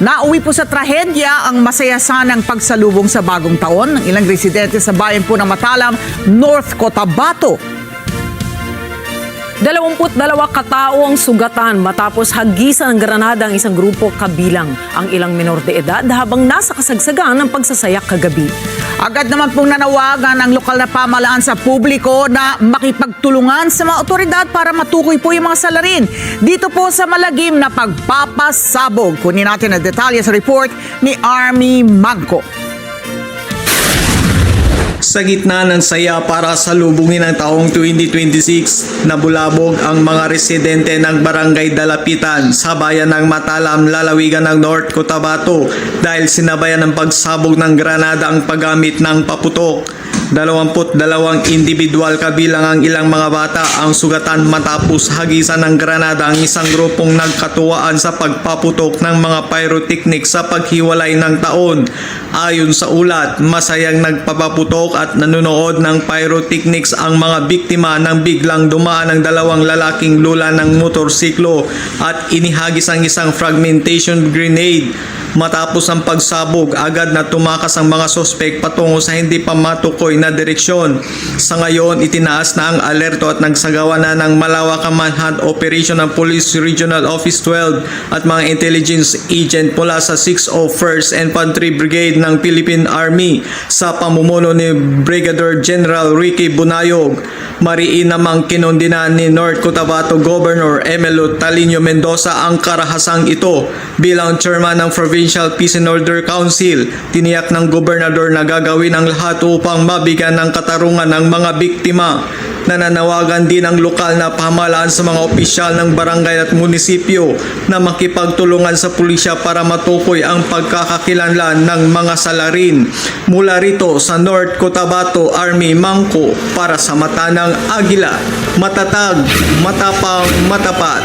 Nauwi po sa trahedya ang masaya sanang pagsalubong sa bagong taon ng ilang residente sa bayan po ng Matalam, North Cotabato. 22 katao ang sugatan matapos hagisan ng granada ang isang grupo kabilang ang ilang minor de edad habang nasa kasagsagan ng pagsasayak kagabi. Agad naman pong nanawagan ang lokal na pamahalaan sa publiko na makipagtulungan sa mga otoridad para matukoy po yung mga salarin dito po sa malagim na pagpapasabog. Kunin natin ang detalye sa report ni Army Mangco. Sa gitna ng saya para salubungin ang taong 2026, nabulabog ang mga residente ng Barangay Dalapitan sa bayan ng Matalam, lalawigan ng North Cotabato dahil sinabayan ng pagsabog ng granada ang paggamit ng paputok. 22 individual kabilang ang ilang mga bata ang sugatan matapos hagisan ng granada ang isang grupong nagkatuwaan sa pagpaputok ng mga pyrotechnics sa paghiwalay ng taon. Ayon sa ulat, masayang nagpapaputok at nanonood ng pyrotechnics ang mga biktima nang biglang dumaan ang dalawang lalaking lula ng motorsiklo at inihagis ang isang fragmentation grenade. Matapos ang pagsabog, agad na tumakas ang mga sospek patungo sa hindi pa matukoy na direksyon. Sa ngayon, itinaas na ang alerto at nagsagawa na ng malawakang manhunt operation ng Police Regional Office 12 at mga intelligence agent mula sa 601st Infantry Brigade ng Philippine Army sa pamumuno ni Brigadier General Ricky Bunayog. Mariin namang kinondina ni North Cotabato Governor Emilio Talino Mendoza ang karahasang ito. Bilang chairman ng Provincial Peace and Order Council, tiniyak ng gobernador na gagawin ang lahat upang mabigyan ng katarungan ng mga biktima. Nananawagan din ang lokal na pamahalaan sa mga opisyal ng barangay at munisipyo na makipagtulungan sa pulisya para matukoy ang pagkakakilanlan ng mga salarin. Mula rito sa North Cotabato, Army Mangco para sa Mata ng Agila. Matatag, matapang, matapat.